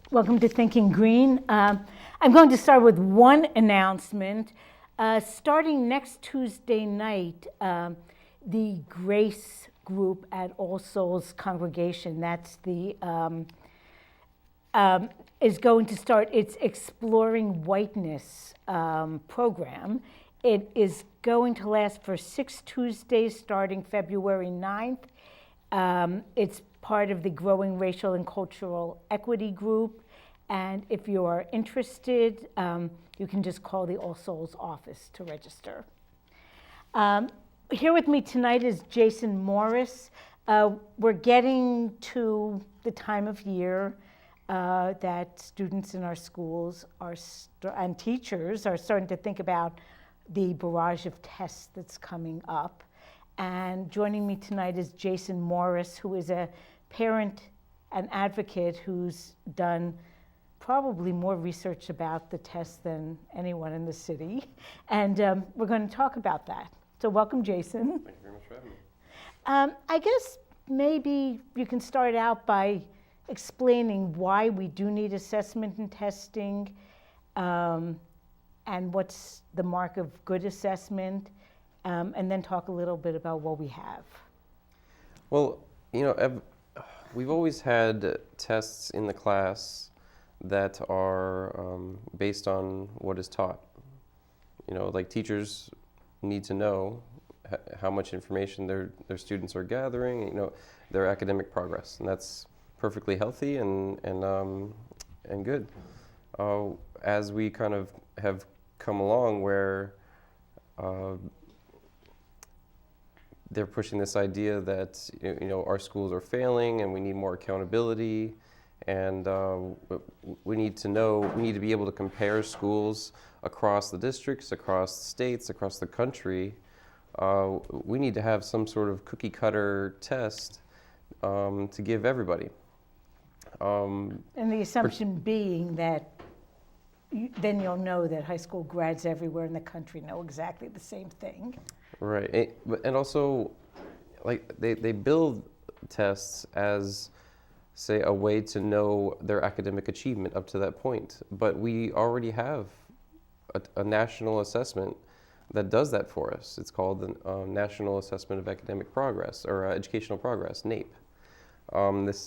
Welcome to Thinking Green. I'm going to start with one announcement. Starting next Tuesday night, the Grace group at All Souls Congregation, is going to start its Exploring Whiteness program. It is going to last for 6 Tuesdays starting February 9th. It's part of the Growing Racial and Cultural Equity Group. And if you are interested, you can just call the All Souls office to register. Here with me tonight is Jason Morris. We're getting to the time of year that students in our schools and teachers are starting to think about the barrage of tests that's coming up. And joining me tonight is Jason Morris, who is a parent and advocate who's done probably more research about the tests than anyone in the city. And we're going to talk about that. So welcome, Jason. Thank you very much for having me. I guess maybe you can start out by explaining why we do need assessment and testing, and what's the mark of good assessment, and then talk a little bit about what we have. Well, we've always had tests in the class that are based on what is taught. Like teachers need to know how much information their students are gathering, their academic progress, and that's perfectly healthy and good. As we kind of have come along where they're pushing this idea that our schools are failing and we need more accountability, and we need to be able to compare schools across the districts, across the states, across the country. We need to have some sort of cookie cutter test to give everybody. And the assumption being that then you'll know that high school grads everywhere in the country know exactly the same thing. Right, and also, like they build tests as, say, a way to know their academic achievement up to that point. But we already have a national assessment that does that for us. It's called the National Assessment of Academic Progress, or Educational Progress, NAEP.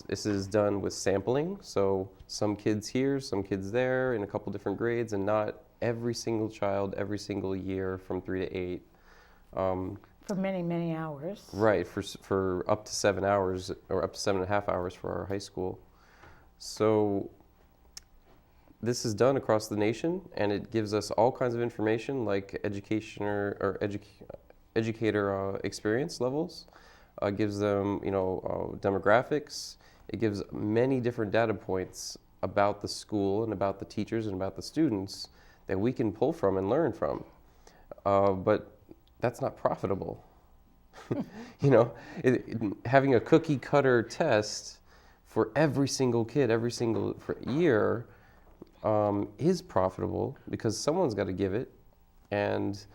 This is done with sampling, so some kids here, some kids there, in a couple different grades, and not every single child every single year from 3 to 8. For many, many hours. Right, for up to 7 hours, or up to 7.5 hours for our high school. So this is done across the nation, and it gives us all kinds of information like educator experience levels. Gives them, demographics. It gives many different data points about the school and about the teachers and about the students that we can pull from and learn from. But that's not profitable. Having a cookie cutter test for every single kid, every single year is profitable because someone's got to give it, and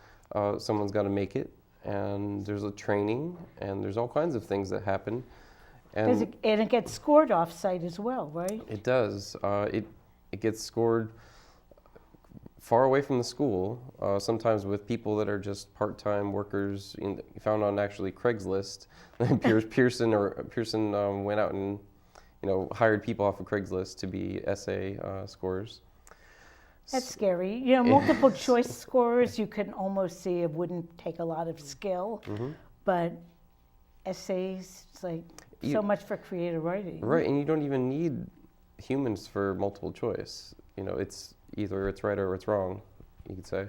someone's got to make it. And there's a training, and there's all kinds of things that happen. And it gets scored off-site as well, right? It does. It gets scored far away from the school, sometimes with people that are just part-time workers found on actually Craigslist. Pearson went out and hired people off of Craigslist to be essay scorers. That's scary. Multiple choice scorers, you can almost see it wouldn't take a lot of skill, but essays, it's like so much for creative writing. Right, and you don't even need humans for multiple choice. It's either it's right or it's wrong, you could say.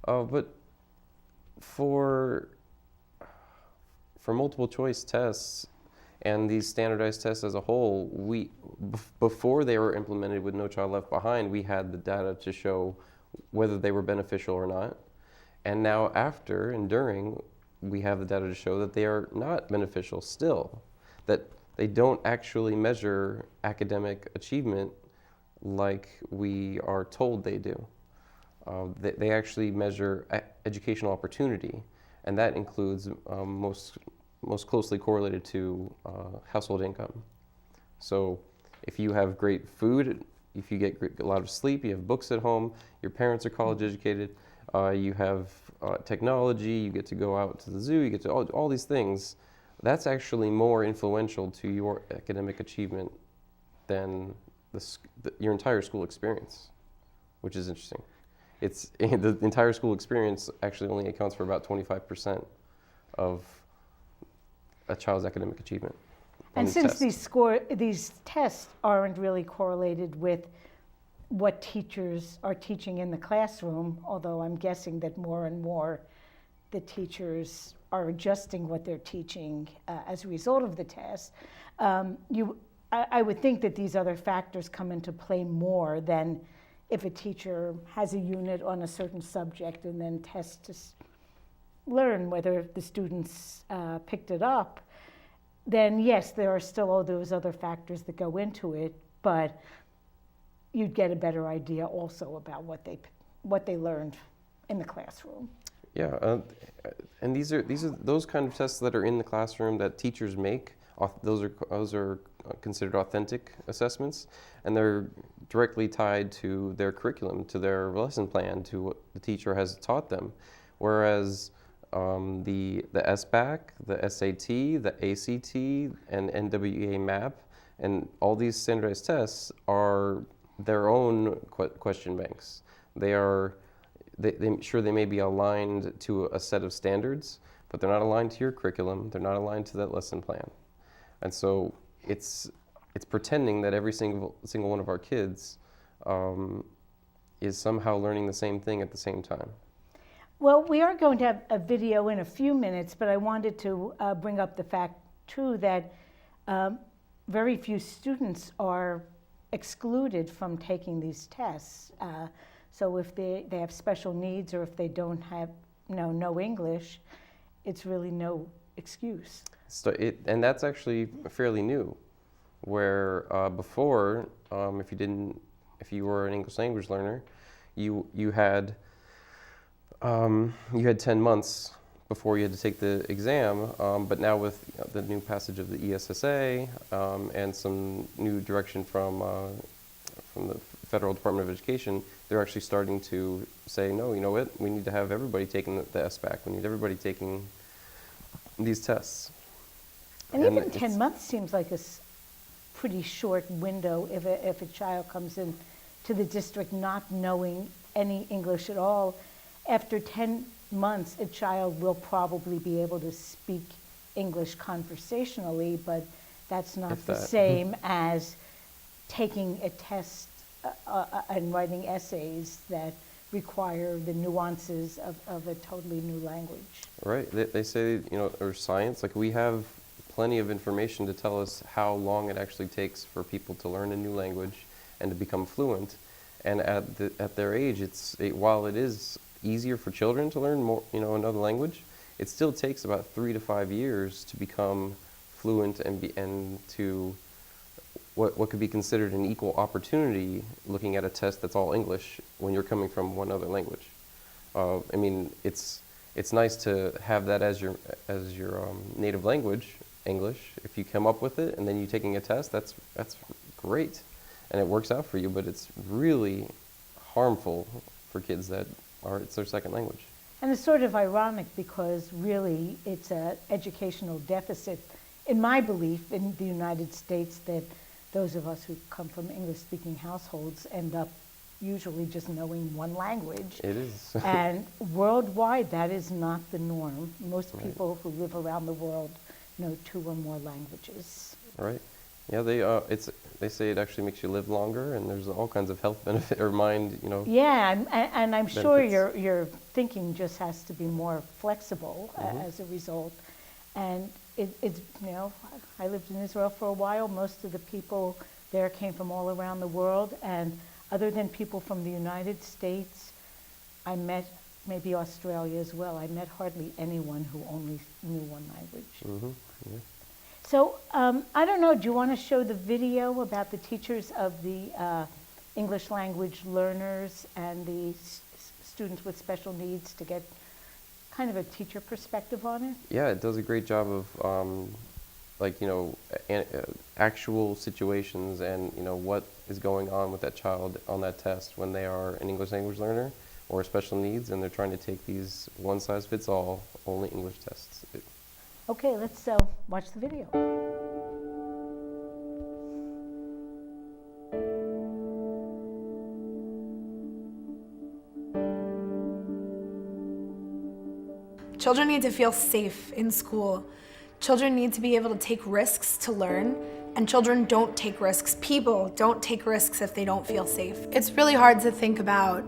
But for multiple choice tests and these standardized tests as a whole, before they were implemented with No Child Left Behind, we had the data to show whether they were beneficial or not. And now after and during, we have the data to show that they are not beneficial still, that they don't actually measure academic achievement like we are told they do. They actually measure educational opportunity, and that includes most closely correlated to household income. So if you have great food if you get a lot of sleep, you have books at home, your parents are college educated, you have technology, you get to go out to the zoo, you get to all these things. That's actually more influential to your academic achievement than your entire school experience, which is interesting. It's the entire school experience actually only accounts for about 25% of a child's academic achievement. And since test. these tests aren't really correlated with what teachers are teaching in the classroom, although I'm guessing that more and more the teachers are adjusting what they're teaching as a result of the test, I would think that these other factors come into play more than if a teacher has a unit on a certain subject and then tests to learn whether the students picked it up. Then yes, there are still all those other factors that go into it, but you'd get a better idea also about what they learned in the classroom. Yeah, and these are those kind of tests that are in the classroom that teachers make. Those are considered authentic assessments, and they're directly tied to their curriculum, to their lesson plan, to what the teacher has taught them. Whereas the SBAC, the SAT, the ACT, and NWEA MAP, and all these standardized tests are their own question banks. They may be aligned to a set of standards, but they're not aligned to your curriculum. They're not aligned to that lesson plan, and so it's pretending that every single one of our kids is somehow learning the same thing at the same time. Well, we are going to have a video in a few minutes, but I wanted to bring up the fact, too, that very few students are excluded from taking these tests. So if they have special needs or if they don't have no English, it's really no excuse. So and that's actually fairly new, where before, if you were an English language learner, you had 10 months before you had to take the exam, but now with the new passage of the ESSA and some new direction from the Federal Department of Education, they're actually starting to say, no, you know what, we need to have everybody taking the SBAC. We need everybody taking these tests. And even 10 months seems like a pretty short window if a child comes in to the district not knowing any English at all. After 10 months, a child will probably be able to speak English conversationally, but that's not the same as taking a test and writing essays that require the nuances of a totally new language. Right. They say, or science, like we have plenty of information to tell us how long it actually takes for people to learn a new language and to become fluent. And at their age, while it is easier for children to learn more, another language, it still takes about 3 to 5 years to become fluent and to what could be considered an equal opportunity looking at a test that's all English when you're coming from one other language. I mean, it's nice to have that as your native language, English. If you come up with it and then you're taking a test, that's great, and it works out for you. But it's really harmful for kids that it's their second language. And it's sort of ironic because really it's an educational deficit, in my belief, in the United States, that those of us who come from English-speaking households end up usually just knowing one language. It is. And worldwide, that is not the norm. Most people who live around the world know 2 or more languages. Right. Yeah, they say it actually makes you live longer, and there's all kinds of health benefit or mind, Yeah, and I'm benefits. sure your thinking just has to be more flexible as a result. And it's I lived in Israel for a while. Most of the people there came from all around the world, and other than people from the United States, I met, maybe Australia as well, I met hardly anyone who only knew one language. Mm-hmm. Yeah. So I don't know, do you want to show the video about the teachers of the English language learners and the students with special needs to get kind of a teacher perspective on it? Yeah, it does a great job of actual situations and what is going on with that child on that test when they are an English language learner or special needs and they're trying to take these one-size-fits-all only English tests. Okay, let's watch the video. Children need to feel safe in school. Children need to be able to take risks to learn, and children don't take risks. People don't take risks if they don't feel safe. It's really hard to think about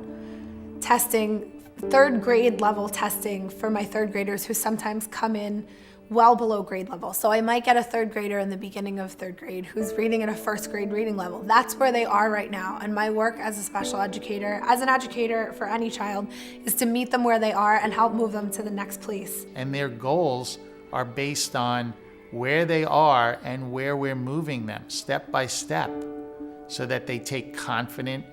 testing, third grade level testing for my third graders who sometimes come in well below grade level. So I might get a third grader in the beginning of third grade who's reading at a first grade reading level. That's where they are right now. And my work as a special educator, as an educator for any child, is to meet them where they are and help move them to the next place. And their goals are based on where they are and where we're moving them step by step so that they take confident,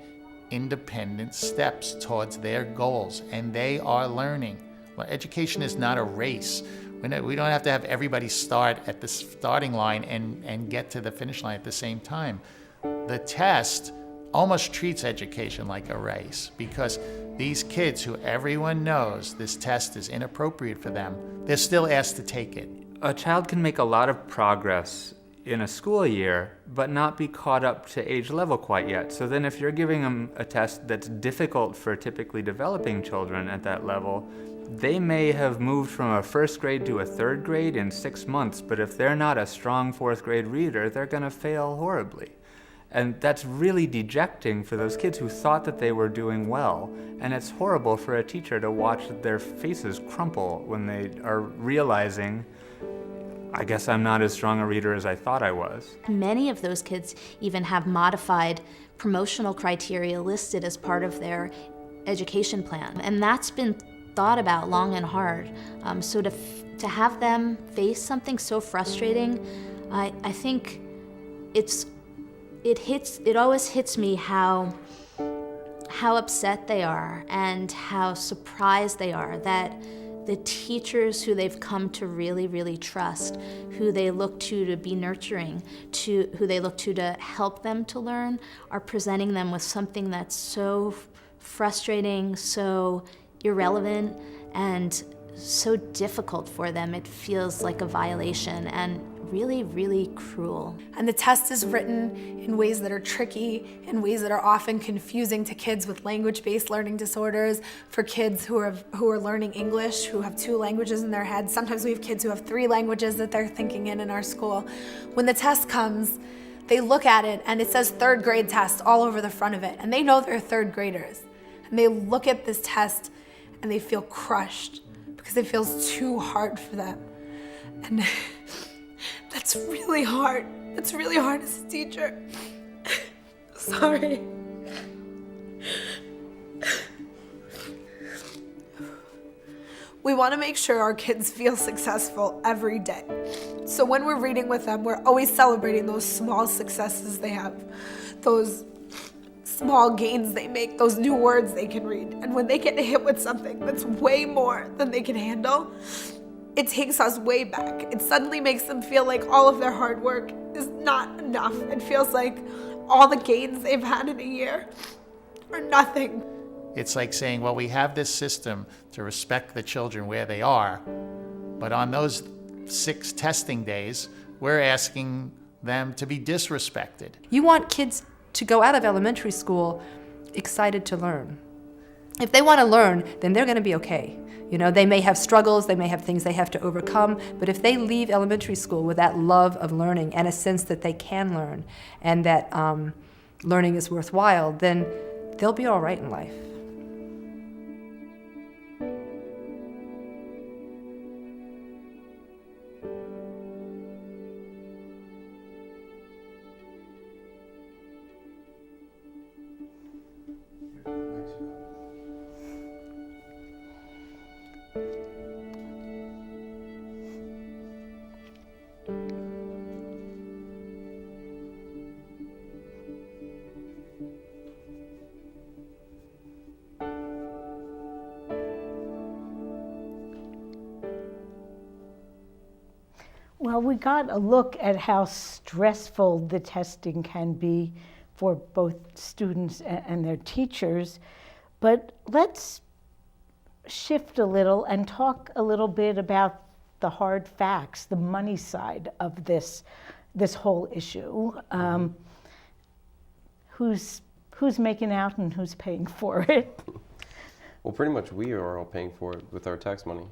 independent steps towards their goals, and they are learning. Well, education is not a race. We don't have to have everybody start at the starting line and get to the finish line at the same time. The test almost treats education like a race because these kids who everyone knows this test is inappropriate for them, they're still asked to take it. A child can make a lot of progress in a school year, but not be caught up to age level quite yet. So then if you're giving them a test that's difficult for typically developing children at that level, they may have moved from a first grade to a third grade in 6 months, but if they're not a strong fourth grade reader, they're gonna fail horribly. And that's really dejecting for those kids who thought that they were doing well. And it's horrible for a teacher to watch their faces crumple when they are realizing, I guess I'm not as strong a reader as I thought I was. Many of those kids even have modified promotional criteria listed as part of their education plan. And that's been thought about long and hard. So to have them face something so frustrating, I think it always hits me how upset they are and how surprised they are that the teachers who they've come to really, really trust, who they look to be nurturing, who they look to help them to learn, are presenting them with something that's so frustrating, so irrelevant, and so difficult for them. It feels like a violation and really, really cruel. And the test is written in ways that are tricky, in ways that are often confusing to kids with language-based learning disorders, for kids who are learning English, who have 2 languages in their head. Sometimes we have kids who have 3 languages that they're thinking in our school. When the test comes, they look at it and it says third grade test all over the front of it, and they know they're third graders. And they look at this test and they feel crushed because it feels too hard for them. And that's really hard. That's really hard as a teacher. Sorry. We want to make sure our kids feel successful every day. So when we're reading with them, we're always celebrating those small successes they have, those small gains they make, those new words they can read. And when they get hit with something that's way more than they can handle, it takes us way back. It suddenly makes them feel like all of their hard work is not enough. It feels like all the gains they've had in a year are nothing. It's like saying, well, we have this system to respect the children where they are, but on those 6 testing days, we're asking them to be disrespected. You want kids to go out of elementary school excited to learn. If they want to learn, then they're going to be okay. You know, they may have struggles, they may have things they have to overcome, but if they leave elementary school with that love of learning and a sense that they can learn and that learning is worthwhile, then they'll be all right in life. Well, we got a look at how stressful the testing can be for both students and their teachers. But let's shift a little and talk a little bit about the hard facts, the money side of this whole issue. Who's making out and who's paying for it? Well, pretty much we are all paying for it with our tax money.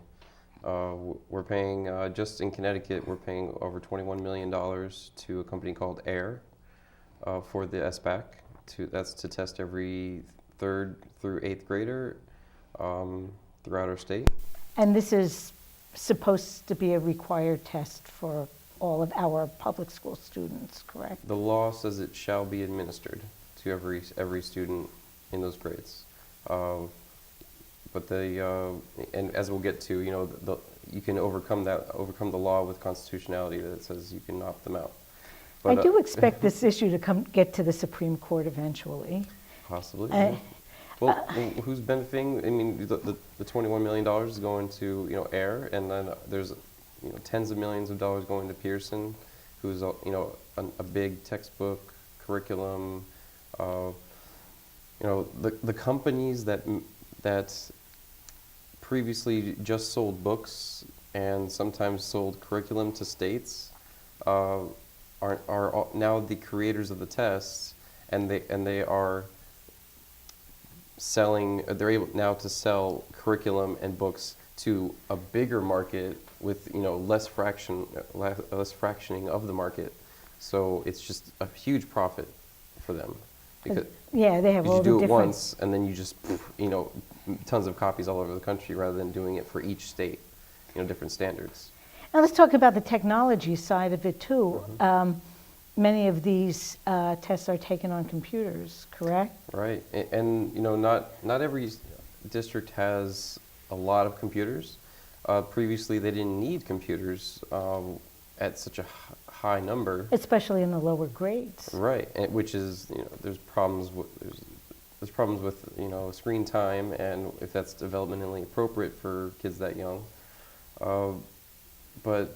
We're paying, just in Connecticut, we're paying over $21 million to a company called AIR for the SBAC. That's to test every 3rd through 8th grader throughout our state. And this is supposed to be a required test for all of our public school students, correct? The law says it shall be administered to every student in those grades. But and as we'll get to, you can overcome the law with constitutionality that says you can opt them out. But, I do expect this issue to get to the Supreme Court eventually. Possibly. Yeah. Well, who's benefiting? I mean, the $21 million is going to AIR, and then there's tens of millions of dollars going to Pearson, who's a big textbook curriculum. The companies that previously just sold books and sometimes sold curriculum to states are now the creators of the tests, and they are selling. They're able now to sell curriculum and books to a bigger market with less fractioning of the market. So it's just a huge profit for them. Because yeah, they have all you the do it different. once and then you just tons of copies all over the country rather than doing it for each state, different standards. Now let's talk about the technology side of it too. Many of these tests are taken on computers, correct? Right, and not every district has a lot of computers. Previously, they didn't need computers at such a high number. Especially in the lower grades. Right, and which is there's problems with screen time and if that's developmentally appropriate for kids that young. But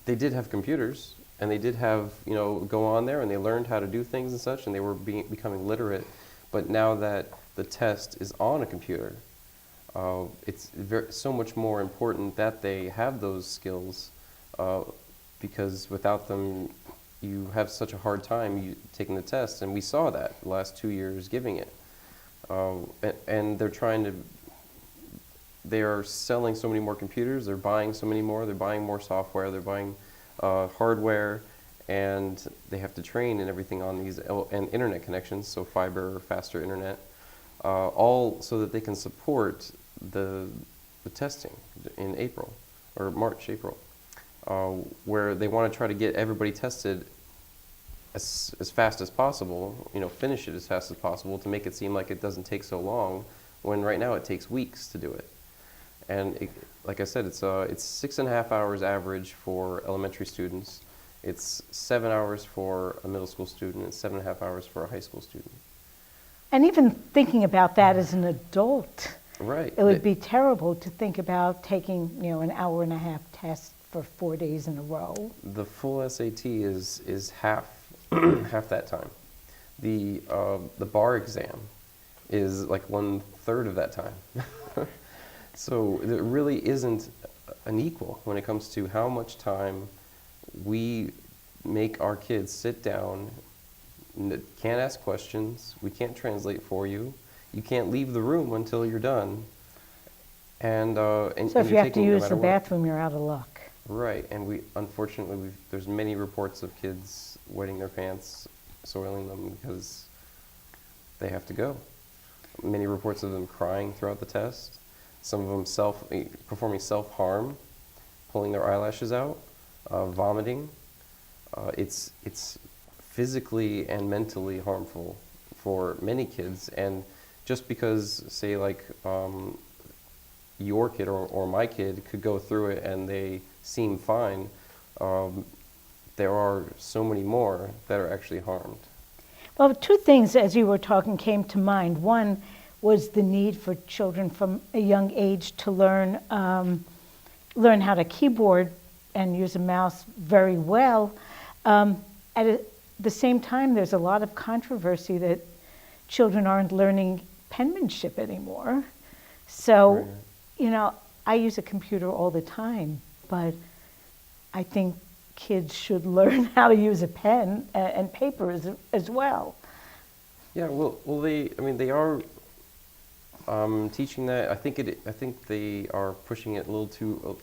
they did have computers, and they did have go on there and they learned how to do things and such, and they were becoming literate. But now that the test is on a computer, it's so much more important that they have those skills, because without them, you have such a hard time taking the test, and we saw that the last 2 years giving it. And they are selling so many more computers, they're buying so many more, they're buying more software, they're buying hardware, and they have to train and everything on these, and internet connections, so fiber, faster internet, all so that they can support the testing in April, or March, April, where they want to try to get everybody tested as fast as possible, finish it as fast as possible to make it seem like it doesn't take so long, when right now it takes weeks to do it. And like I said, it's 6.5 hours average for elementary students. It's 7 hours for a middle school student, and 7.5 hours for a high school student. And even thinking about that as an adult, Right. it would be terrible to think about taking, an hour and a half test for 4 days in a row. The full SAT is half half that time. The bar exam is like 1/3 of that time. So there really isn't an equal when it comes to how much time we make our kids sit down, can't ask questions, we can't translate for you, you can't leave the room until you're done. And So if you're you have to taking no use the matter what. bathroom, you're out of luck. Right, and unfortunately there's many reports of kids wetting their pants, soiling them because they have to go. Many reports of them crying throughout the test. Some of them performing self-harm, pulling their eyelashes out, vomiting. It's physically and mentally harmful for many kids, and just because, say, like your kid or my kid could go through it and they seem fine, there are so many more that are actually harmed. Well, two things as you were talking came to mind. One was the need for children from a young age to learn how to keyboard and use a mouse very well. At the same time, there's a lot of controversy that children aren't learning penmanship anymore. So, you know, I use a computer all the time, but I think kids should learn how to use a pen and paper as well. Yeah, well, they are teaching that. I think they are pushing it a little too,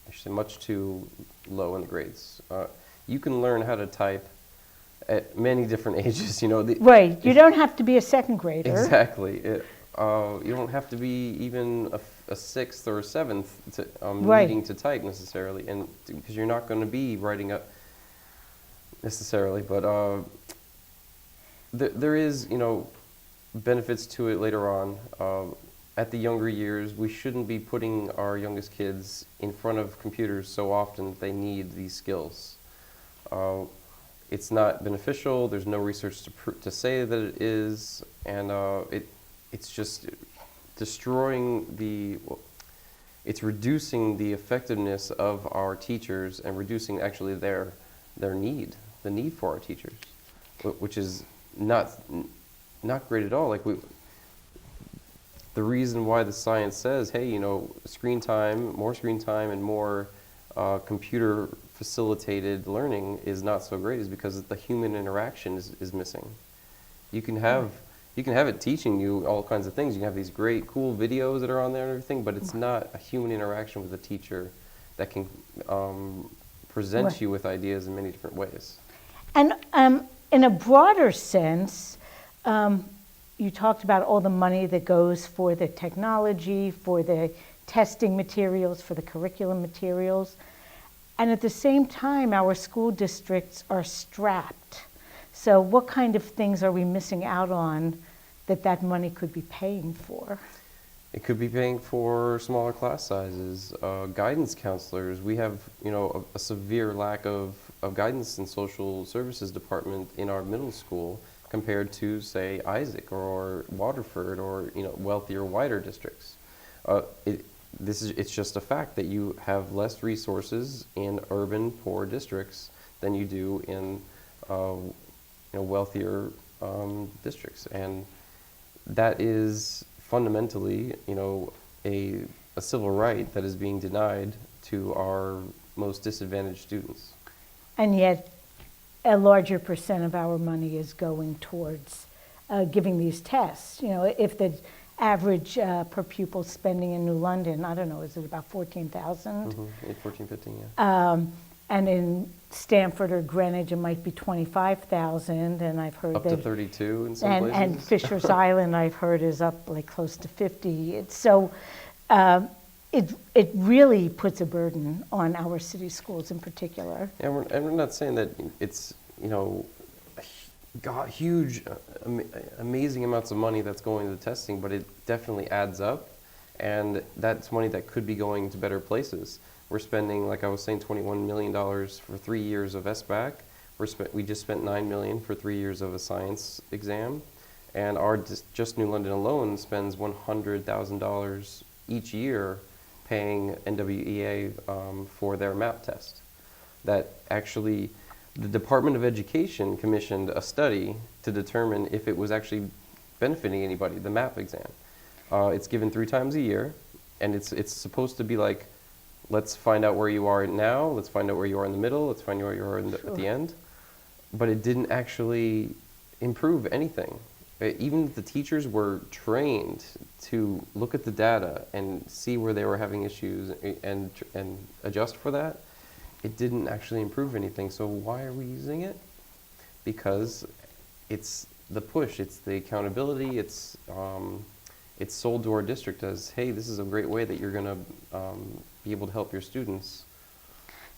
I should say, much too low in the grades. You can learn how to type at many different ages. You know, Right. You don't have to be a second grader. exactly. You don't have to be even a sixth or a seventh to, Right. needing to type necessarily, and because you're not going to be writing up necessarily, but there is, you know, benefits to it later on. At the younger years, we shouldn't be putting our youngest kids in front of computers so often that they need these skills. It's not beneficial. There's no research to say that it is, and it's just it's reducing the effectiveness of our teachers and reducing actually the need for our teachers, which is not great at all. Like the reason why the science says, hey, you know, more screen time and more computer facilitated learning is not so great is because the human interaction is missing. You can have it teaching you all kinds of things. You can have these great, cool videos that are on there and everything, but it's not a human interaction with a teacher that can present Right. you with ideas in many different ways. And in a broader sense, you talked about all the money that goes for the technology, for the testing materials, for the curriculum materials. And at the same time, our school districts are strapped. So what kind of things are we missing out on that money could be paying for? It could be paying for smaller class sizes, guidance counselors. We have, you know, a severe lack of guidance and social services department in our middle school compared to, say, Isaac or Waterford or, you know, wealthier, wider districts. It's just a fact that you have less resources in urban, poor districts than you do in, you know, wealthier districts, and that is fundamentally, you know, a civil right that is being denied to our most disadvantaged students. And yet, a larger percent of our money is going towards giving these tests. You know, if the average per pupil spending in New London, I don't know, is it about 14,000? 14, 15, yeah. And in Stanford or Greenwich, it might be 25,000, and I've heard Up that. to 32 in some and, places. and Fisher's Island, I've heard, is up like close to 50. So it really puts a burden on our city schools in particular. And we're not saying that it's, you know, got huge, amazing amounts of money that's going to the testing, but it definitely adds up, and that's money that could be going to better places. We're spending, like I was saying, $21 million for 3 years of SBAC. We just spent $9 million for 3 years of a science exam, and our just New London alone spends $100,000 each year paying NWEA for their MAP test. That actually, the Department of Education commissioned a study to determine if it was actually benefiting anybody, the MAP exam. It's given 3 times a year, and it's supposed to be like, let's find out where you are now, let's find out where you are in the middle, let's find out where you are at the end. But it didn't actually improve anything. Even if the teachers were trained to look at the data and see where they were having issues and adjust for that, it didn't actually improve anything. So why are we using it? Because it's the push, it's the accountability, it's sold to our district as, hey, this is a great way that you're going to be able to help your students.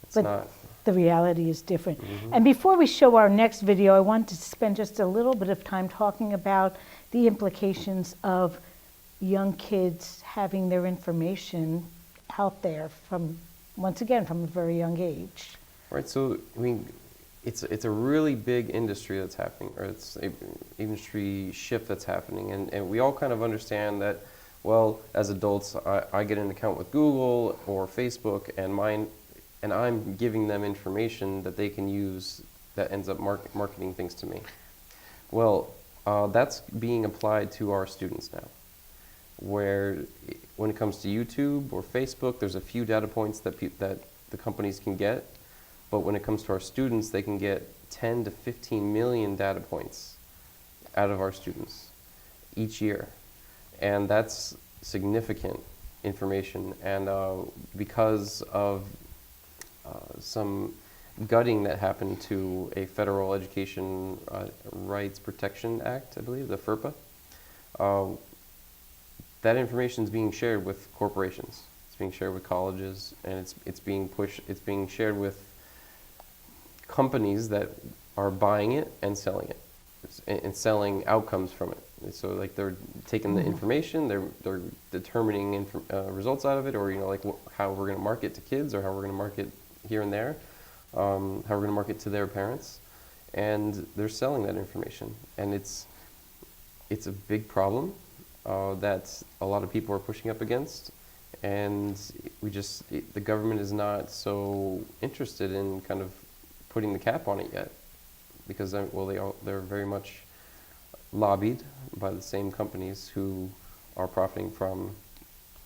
It's But not. the reality is different. And before we show our next video, I want to spend just a little bit of time talking about the implications of young kids having their information out there once again, from a very young age. Right, so, I mean, it's a really big industry that's happening, or it's an industry shift that's happening, and we all kind of understand that, well, as adults, I get an account with Google or Facebook, and I'm giving them information that they can use that ends up marketing things to me. Well, that's being applied to our students now, where when it comes to YouTube or Facebook, there's a few data points that the companies can get, but when it comes to our students, they can get 10 to 15 million data points out of our students each year, and that's significant information. And because of some gutting that happened to a Federal Education Rights Protection Act, I believe, the FERPA, that information is being shared with corporations. It's being shared with colleges, and it's being shared with companies that are buying it and selling it, and selling outcomes from it. So like they're taking the information, they're determining results out of it, or like how we're going to market to kids, or how we're going to market here and there, how we're going to market to their parents, and they're selling that information, and it's a big problem that a lot of people are pushing up against, and the government is not so interested in kind of putting the cap on it yet, because they're very much lobbied by the same companies who are profiting from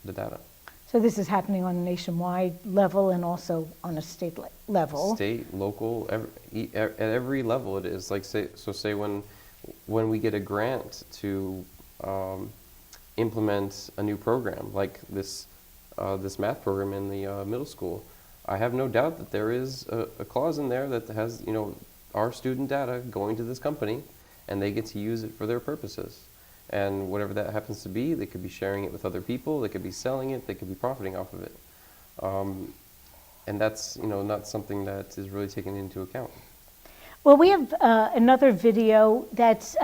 the data. So this is happening on a nationwide level and also on a state level. State, local, at every level it is. Like say when we get a grant to implement a new program, like this math program in the middle school, I have no doubt that there is a clause in there that has our student data going to this company, and they get to use it for their purposes. And whatever that happens to be, they could be sharing it with other people, they could be selling it, they could be profiting off of it. And that's not something that is really taken into account. Well, we have another video that's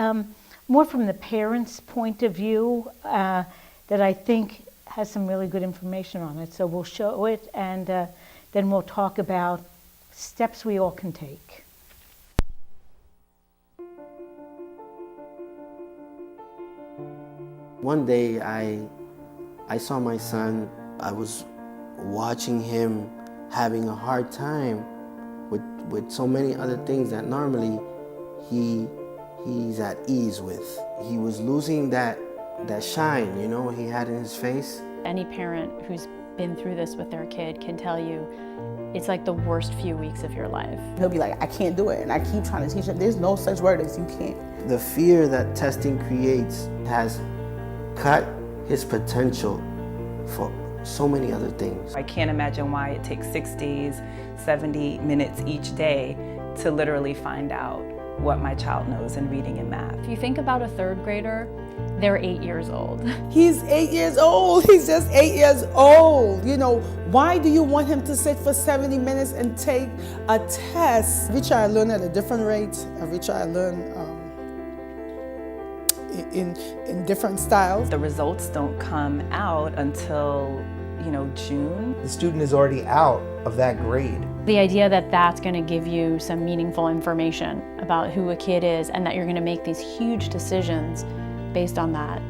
more from the parents' point of view that I think has some really good information on it. So we'll show it, and then we'll talk about steps we all can take. One day I saw my son. I was watching him having a hard time with so many other things that normally he's at ease with. He was losing that shine, he had in his face. Any parent who's been through this with their kid can tell you it's like the worst few weeks of your life. He'll be like, I can't do it, and I keep trying to teach him, there's no such word as you can't. The fear that testing creates has cut his potential for so many other things. I can't imagine why it takes 6 days, 70 minutes each day to literally find out what my child knows in reading and math. If you think about a third grader, they're 8 years old. He's 8 years old. He's just 8 years old. Why do you want him to sit for 70 minutes and take a test? Every child learn at a different rate. Every child learn in different styles. The results don't come out until, June. The student is already out of that grade. The idea that that's going to give you some meaningful information about who a kid is and that you're going to make these huge decisions based on that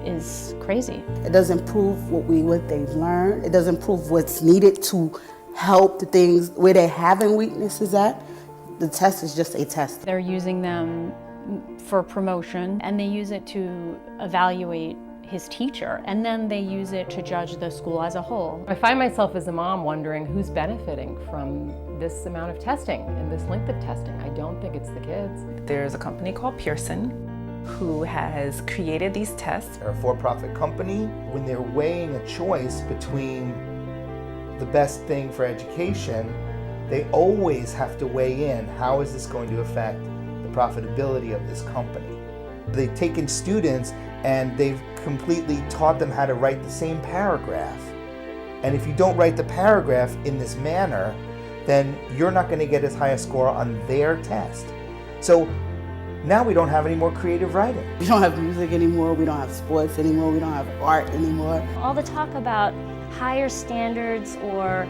is crazy. It doesn't prove what they've learned. It doesn't prove what's needed to help the things where they're having weaknesses at. The test is just a test. They're using them for promotion, and they use it to evaluate his teacher, and then they use it to judge the school as a whole. I find myself as a mom wondering who's benefiting from this amount of testing and this length of testing. I don't think it's the kids. There's a company called Pearson who has created these tests. They're a for-profit company. When they're weighing a choice between the best thing for education, they always have to weigh in, how is this going to affect the profitability of this company? They've taken students and they've completely taught them how to write the same paragraph. And if you don't write the paragraph in this manner, then you're not going to get as high a score on their test. So now we don't have any more creative writing. We don't have music anymore. We don't have sports anymore. We don't have art anymore. All the talk about higher standards or,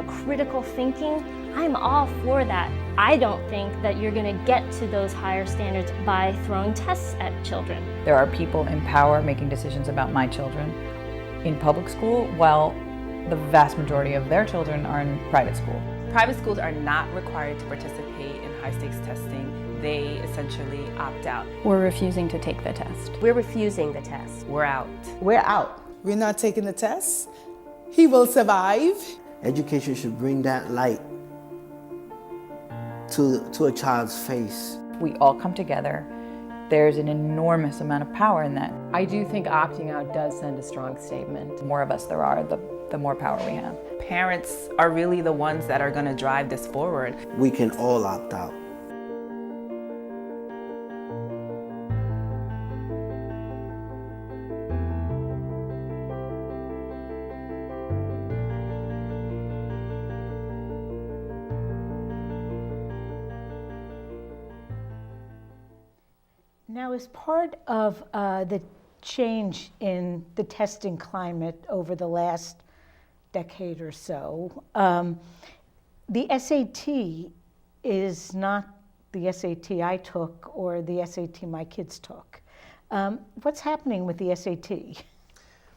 critical thinking, I'm all for that. I don't think that you're going to get to those higher standards by throwing tests at children. There are people in power making decisions about my children in public school, while the vast majority of their children are in private school. Private schools are not required to participate in higher high-stakes testing, they essentially opt out. We're refusing to take the test. We're refusing the test. We're out. We're out. We're not taking the test. He will survive. Education should bring that light to a child's face. We all come together. There's an enormous amount of power in that. I do think opting out does send a strong statement. The more of us there are, the more power we have. Parents are really the ones that are going to drive this forward. We can all opt out. Now, as part of the change in the testing climate over the last decade or so, the SAT is not the SAT I took or the SAT my kids took. What's happening with the SAT?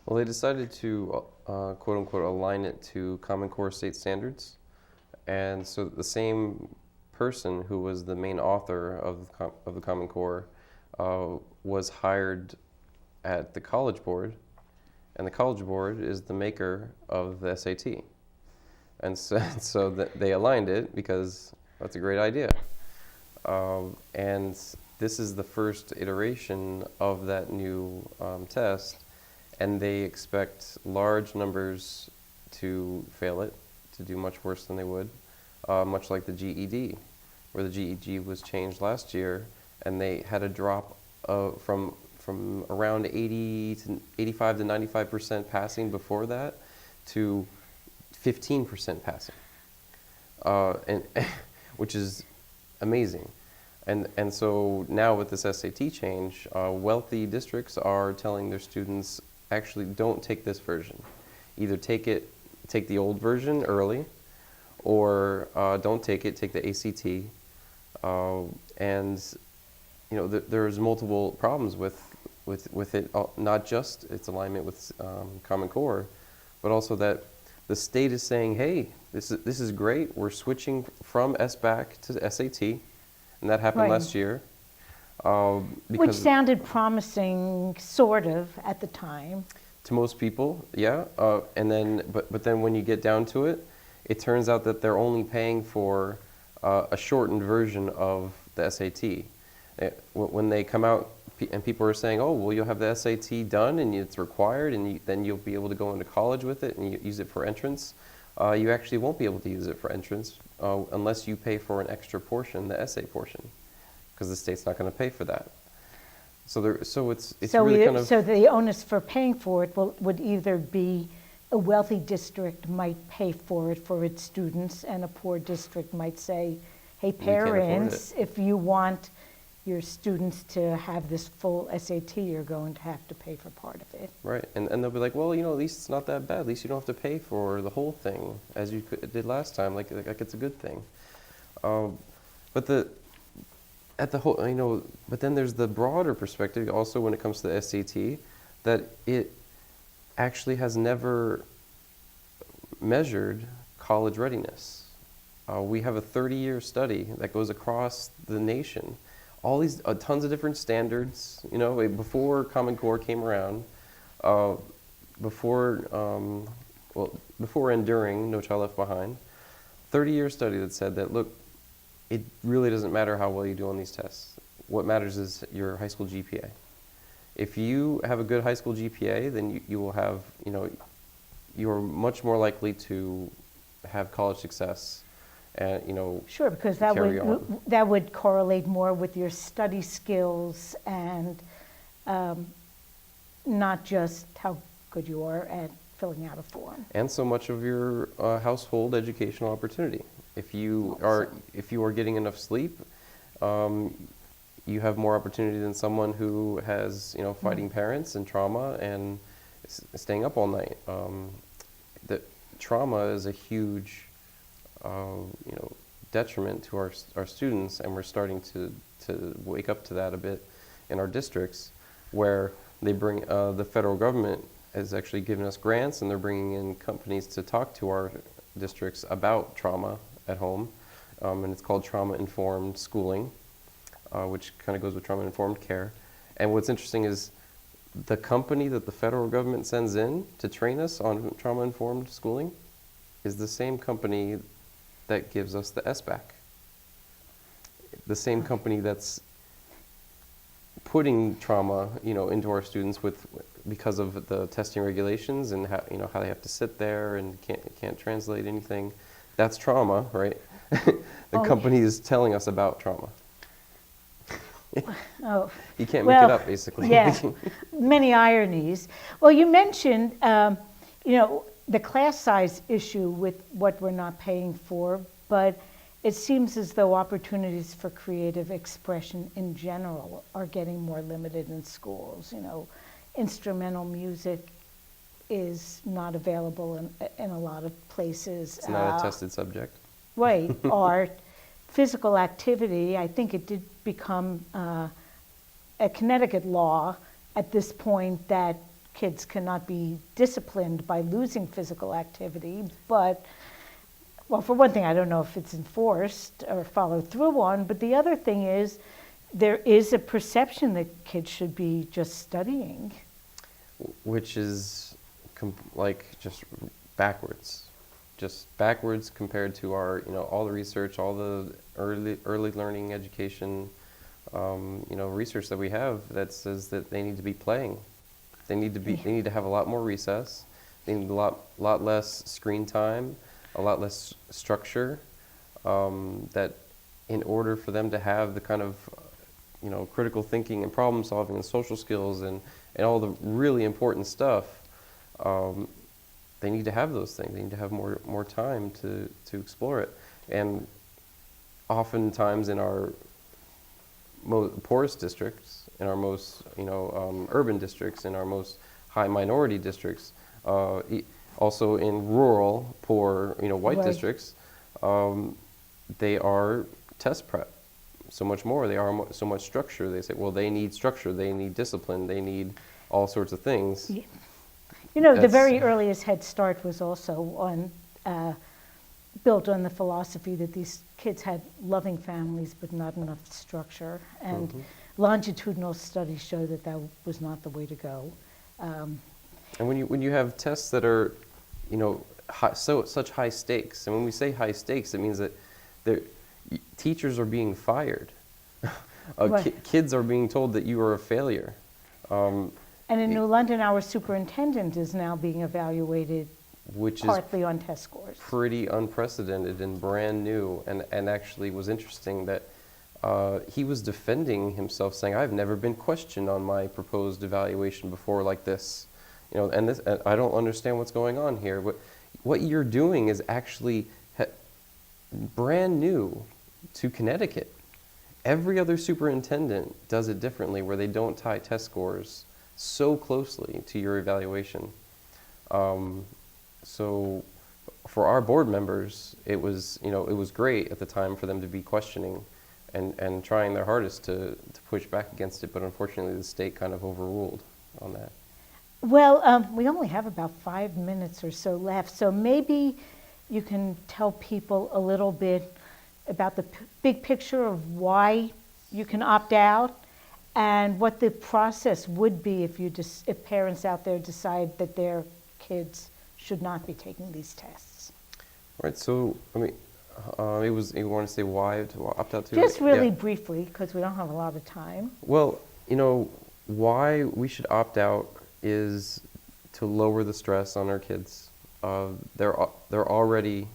Well, they decided to, quote unquote, align it to Common Core state standards. And so the same person who was the main author of the Common Core was hired at the College Board, and the College Board is the maker of the SAT. And so they aligned it because that's a great idea. And this is the first iteration of that new test, and they expect large numbers to fail it, to do much worse than they would, much like the GED, where the GED was changed last year, and they had a drop from around 85 to 95% passing before that to 15% passing, and which is amazing. And so now with this SAT change, wealthy districts are telling their students, actually don't take this version. Either take the old version early, or don't take it, take the ACT. And you know, there's multiple problems with it, not just its alignment with Common Core, but also that the state is saying, hey, this is great, we're switching from SBAC to SAT, and that happened Right. last year. Which sounded promising, sort of, at the time. To most people, yeah. And then, but then when you get down to it, it turns out that they're only paying for a shortened version of the SAT. When they come out and people are saying, oh, well, you'll have the SAT done and it's required, and then you'll be able to go into college with it and use it for entrance, you actually won't be able to use it for entrance unless you pay for an extra portion, the essay portion, because the state's not going to pay for that. So it's really kind of... So the onus for paying for it would either be a wealthy district might pay for it for its students, and a poor district might say, hey, parents, if you want your students to have this full SAT, you're going to have to pay for part of it. Right, and they'll be like, well, you know, at least it's not that bad. At least you don't have to pay for the whole thing as you did last time. Like it's a good thing. But then there's the broader perspective also when it comes to the SAT, that it actually has never measured college readiness. We have a 30-year study that goes across the nation. All these tons of different standards, you know, before Common Core came around, before and during No Child Left Behind, 30-year study that said that, look, it really doesn't matter how well you do on these tests. What matters is your high school GPA. If you have a good high school GPA, then you will have, you know, you're much more likely to have college success. And, you know, sure, because that would correlate more with your study skills and not just how good you are at filling out a form. And so much of your household educational opportunity. If you are getting enough sleep, you have more opportunity than someone who has, you know, fighting parents and trauma and staying up all night. The trauma is a huge you know, detriment to our students, and we're starting to wake up to that a bit in our districts, where they bring the federal government has actually given us grants, and they're bringing in companies to talk to our districts about trauma at home, and it's called trauma-informed schooling, which kind of goes with trauma-informed care. And what's interesting is the company that the federal government sends in to train us on trauma-informed schooling is the same company that gives us the SBAC. The same company that's putting trauma, into our students because of the testing regulations and how, how they have to sit there and can't translate anything. That's trauma, right? The company is telling us about trauma. Oh, You can't make it up, basically. Yeah, many ironies. Well, you mentioned, the class size issue with what we're not paying for, but it seems as though opportunities for creative expression in general are getting more limited in schools. Instrumental music is not available in a lot of places. It's not a tested subject. Right, art, physical activity. I think it did become a Connecticut law at this point that kids cannot be disciplined by losing physical activity, but well, for one thing, I don't know if it's enforced or followed through on, but the other thing is there is a perception that kids should be just studying. Which is just backwards. Just backwards compared to our, all the research, all the early learning education, research that we have that says that they need to be playing. They need to have a lot more recess. They need a lot less screen time, a lot less structure, that in order for them to have the kind of, critical thinking and problem solving and social skills and all the really important stuff, they need to have those things. They need to have more time to explore it. And oftentimes in our poorest districts, in our most, urban districts, in our most high minority districts, also in rural, poor, white Right. districts, they are test prep so much more. They are so much structure. They say, well, they need structure, they need discipline, they need all sorts of things. Yeah. The That's- very earliest Head Start was also built on the philosophy that these kids had loving families but not enough structure. And longitudinal studies show that that was not the way to go. And when you have tests that are, such high stakes, and when we say high stakes, it means that teachers are being fired. Right. Kids are being told that you are a failure. And in New London, our superintendent is now being evaluated Which is partly on test scores. pretty unprecedented and brand new, and actually was interesting that he was defending himself, saying, "I've never been questioned on my proposed evaluation before like this, and I don't understand what's going on here. What you're doing is actually brand new to Connecticut. Every other superintendent does it differently, where they don't tie test scores so closely to your evaluation. So for our board members, it was great at the time for them to be questioning and trying their hardest to push back against it, but unfortunately the state kind of overruled on that. Well, we only have about 5 minutes or so left, so maybe you can tell people a little bit about the big picture of why you can opt out and what the process would be if parents out there decide that their kids should not be taking these tests. Right. So you want to say why to opt out to? Just really Yeah. briefly, because we don't have a lot of time. Well, why we should opt out is to lower the stress on our kids. They're already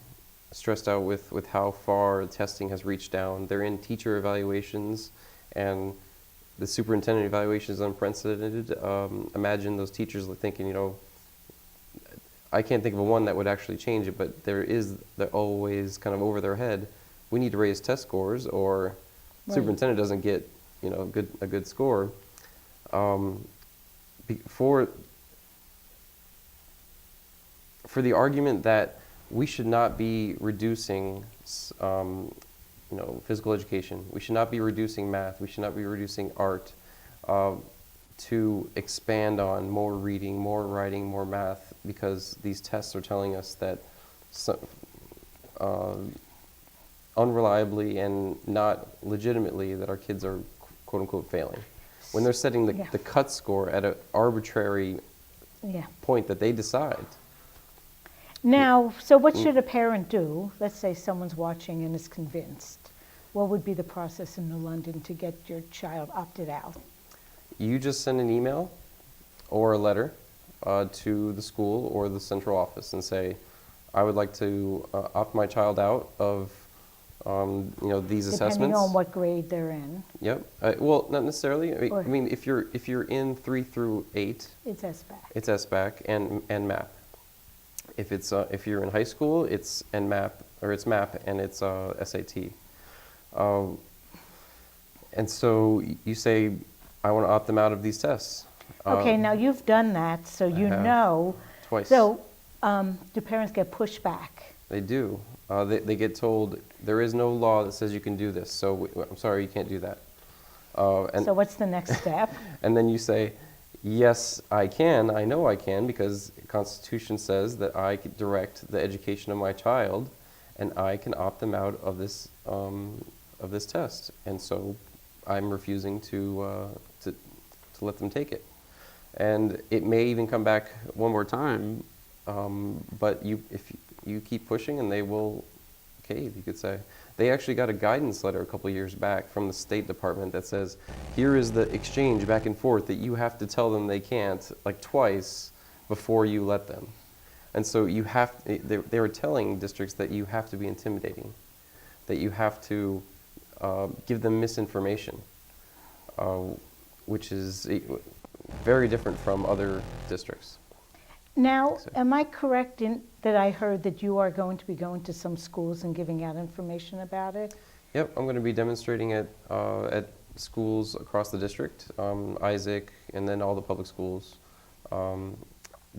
stressed out with how far testing has reached down. They're in teacher evaluations, and the superintendent evaluation is unprecedented. Imagine those teachers thinking, I can't think of one that would actually change it, but they're always kind of over their head. We need to raise test scores, or Right. superintendent doesn't get a good score. For the argument that we should not be reducing, physical education, we should not be reducing math, we should not be reducing art, to expand on more reading, more writing, more math, because these tests are telling us that unreliably and not legitimately that our kids are quote unquote failing. When they're setting the cut score at an arbitrary point that they decide. Now, so what should a parent do? Let's say someone's watching and is convinced. What would be the process in New London to get your child opted out? You just send an email or a letter to the school or the central office and say, I would like to opt my child out of these assessments. Depending on what grade they're in. Yep. Well, not necessarily. I mean, if you're in 3 through 8, it's SBAC. It's SBAC and MAP. If you're in high school, it's NMAP or it's MAP and it's SAT. And so you say, I want to opt them out of these tests. Okay, now you've done that, so you know. Twice. So do parents get pushed back? They do. They get told there is no law that says you can do this, so I'm sorry, you can't do that. So what's the next step? And then you say, yes, I can. I know I can because the Constitution says that I can direct the education of my child, and I can opt them out of this test. And so I'm refusing to let them take it. And it may even come back one more time, but if you keep pushing, and they will cave, you could say. They actually got a guidance letter a couple years back from the State Department that says, here is the exchange back and forth that you have to tell them they can't, like twice, before you let them. And so they were telling districts that you have to be intimidating, that you have to give them misinformation, which is very different from other districts. Now, am I correct in that I heard that you are going to be going to some schools and giving out information about it? Yep, I'm going to be demonstrating at schools across the district, Isaac, and then all the public schools.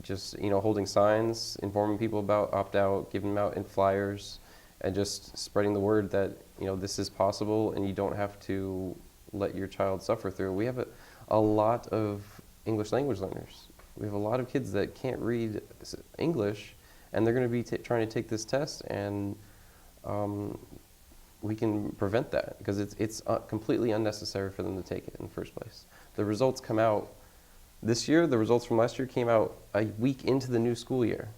Just holding signs, informing people about opt-out, giving them out in flyers, and just spreading the word that this is possible and you don't have to let your child suffer through. We have a lot of English language learners. We have a lot of kids that can't read English, and they're going to be trying to take this test, and we can prevent that because it's completely unnecessary for them to take it in the first place. The results come out this year. The results from last year came out a week into the new school year.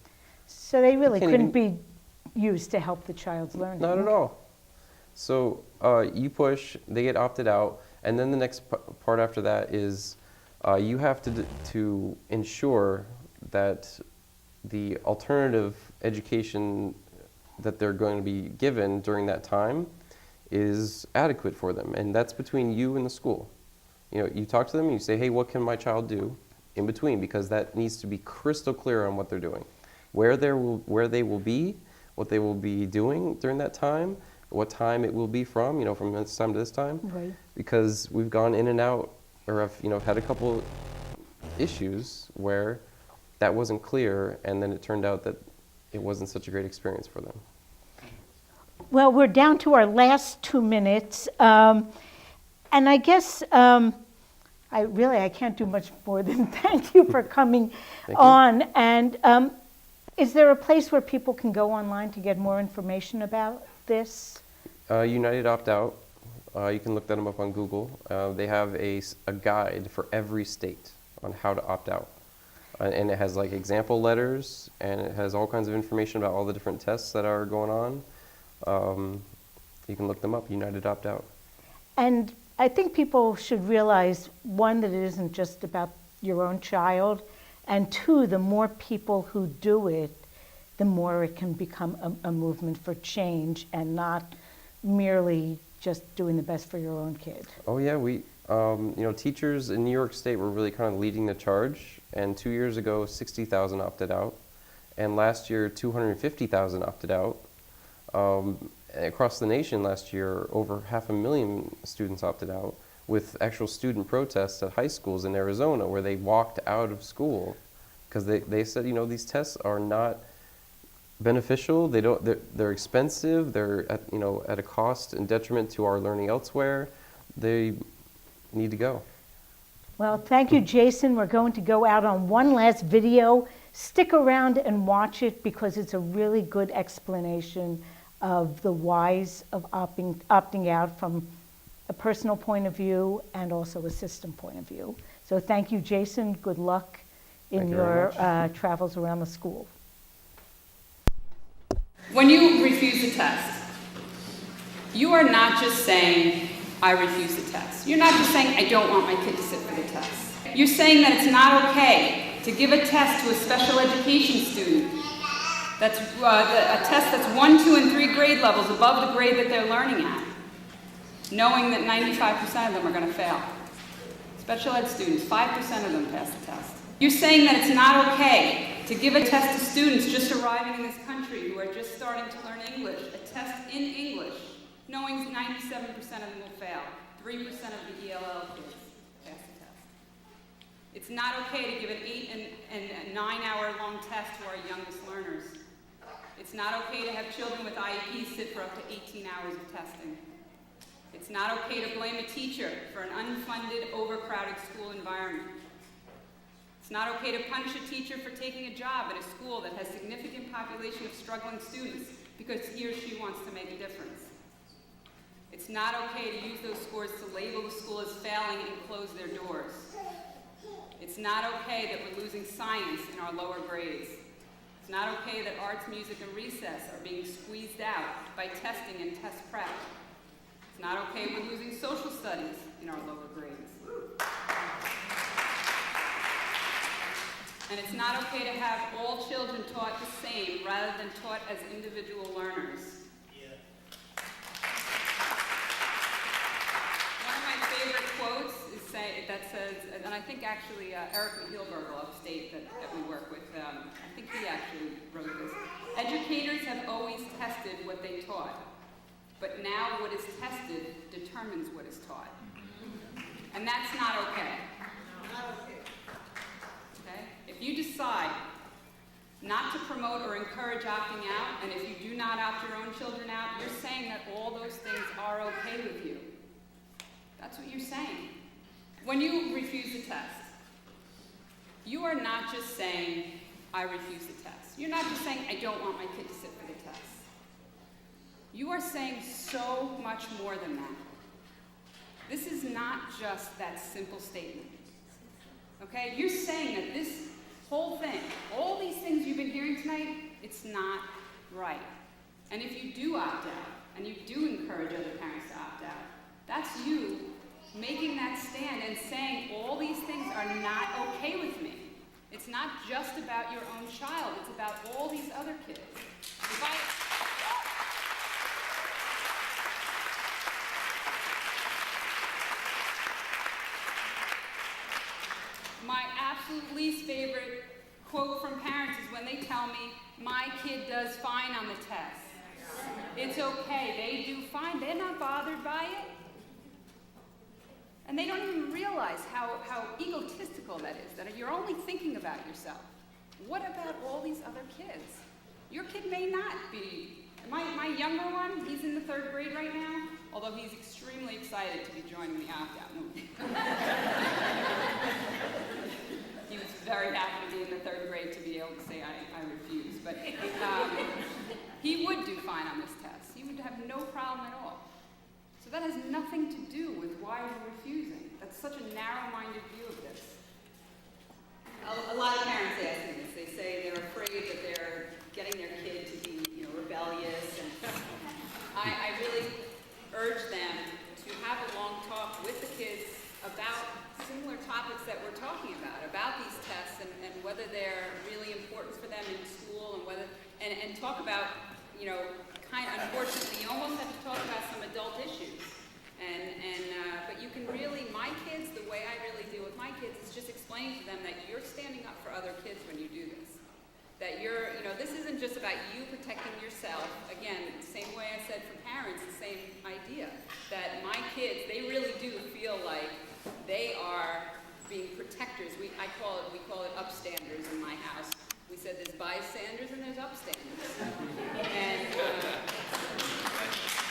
So they really couldn't be used to help the child's learning. Not at all. So you push, they get opted out, and then the next part after that is you have to ensure that the alternative education that they're going to be given during that time is adequate for them, and that's between you and the school. You talk to them and you say, hey, what can my child do in between, because that needs to be crystal clear on what they're doing, where they will be, what they will be doing during that time, what time it will be from this time to this time, right. Because we've gone in and out, or I've had a couple issues where that wasn't clear, and then it turned out that it wasn't such a great experience for them. Well, we're down to our last 2 minutes, and I guess I can't do much more than thank you for coming on. And is there a place where people can go online to get more information about this? United Opt-Out. You can look them up on Google. They have a guide for every state on how to opt out. And it has like example letters, and it has all kinds of information about all the different tests that are going on. You can look them up, United Opt-Out. And I think people should realize, one, that it isn't just about your own child, and two, the more people who do it, the more it can become a movement for change and not merely just doing the best for your own kid. Oh yeah, we, teachers in New York State were really kind of leading the charge, and 2 years ago, 60,000 opted out, and last year, 250,000 opted out. Across the nation last year, over 500,000 students opted out, with actual student protests at high schools in Arizona where they walked out of school because they said, these tests are not beneficial. They're expensive. They're at a cost and detriment to our learning elsewhere. They need to go. Well, thank you, Jason. We're going to go out on one last video. Stick around and watch it because it's a really good explanation of the whys of opting out from a personal point of view and also a system point of view. So thank you, Jason. Good luck in Thank you very your travels around the school. When you refuse the test, you are not just saying, I refuse the test. You're not just saying, I don't want my kid to sit for the test. You're saying that it's not okay to give a test to a special education student that's a test that's 1, 2, and 3 grade levels above the grade that they're learning at, knowing that 95% of them are going to fail. Special ed students, 5% of them pass the test. You're saying that it's not okay to give a test to students just arriving in this country who are just starting to learn English, a test in English, knowing 97% of them will fail, 3% of the ELL kids pass the test. It's not okay to give an 8 and 9 hour long test to our youngest learners. It's not okay to have children with IEPs sit for up to 18 hours of testing. It's not okay to blame a teacher for an unfunded, overcrowded school environment. It's not okay to punish a teacher for taking a job at a school that has a significant population of struggling students because he or she wants to make a difference. It's not okay to use those scores to label the school as failing and close their doors. It's not okay that we're losing science in our lower grades. It's not okay that arts, music, and recess are being squeezed out by testing and test prep. It's not okay we're losing social studies in our lower grades. And it's not okay to have all children taught the same rather than taught as individual learners. One of my favorite quotes is that says, and I think actually Eric McGilberg upstate that we work with, I think he actually wrote this. Educators have always tested what they taught, but now what is tested determines what is taught. And that's not okay. Okay? If you decide not to promote or encourage opting out, and if you do not opt your own children out, you're saying that all those things are okay with you. That's what you're saying. When you refuse the test, you are not just saying, I refuse the test. You're not just saying, I don't want my kid to sit for the test. You are saying so much more than that. This is not just that simple statement. Okay? You're saying that this whole thing, all these things you've been hearing tonight, it's not right. And if you do opt out, and you do encourage other parents to opt out, that's you making that stand and saying all these things are not okay with me. It's not just about your own child, it's about all these other kids. My absolute least favorite quote from parents is when they tell me, my kid does fine on the test. It's okay, they do fine, they're not bothered by it. And they don't even realize how egotistical that is, that you're only thinking about yourself. What about all these other kids? Your kid may not be. My younger one, he's in the 3rd grade right now, although he's extremely excited to be joining the opt-out movement. He was very happy to be in the 3rd grade to be able to say, I refuse. But he would do fine on this test. He would have no problem at all. So that has nothing to do with why we're refusing. That's such a narrow-minded view of this. A lot of parents ask me this. They say they're afraid that they're getting their kid to be, rebellious. And I really urge them to have a long talk with the kids about similar topics that we're talking about these tests and whether they're really important for them in school and talk about, unfortunately, you almost have to talk about some adult issues. But you can really, my kids, the way I really deal with my kids is just explaining to them that you're standing up for other kids when you do this. That this isn't just about you protecting yourself. Again, the same way I said for parents, the same idea. That my kids, they really do feel like they are being protectors. We call it upstanders in my house. We said there's bystanders and there's upstanders. And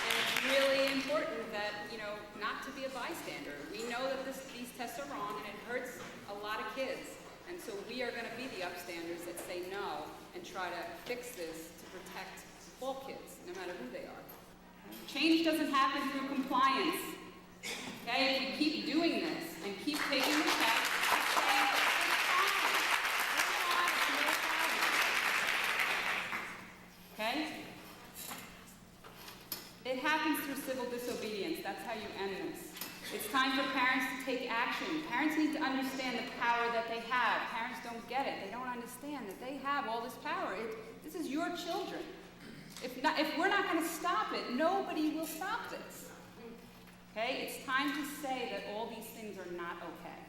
it's really important that, not to be a bystander. We know that these tests are wrong and it hurts a lot of kids. And so we are going to be the upstanders that say no and try to fix this to protect All kids, no matter who they are. Change doesn't happen through compliance. Okay, if we keep doing this and keep taking the test, okay? It happens through civil disobedience. That's how you end this. It's time for parents to take action. Parents need to understand the power that they have. Parents don't get it. They don't understand that they have all this power. This is your children. If we're not going to stop it, nobody will stop this. Okay? It's time to say that all these things are not okay.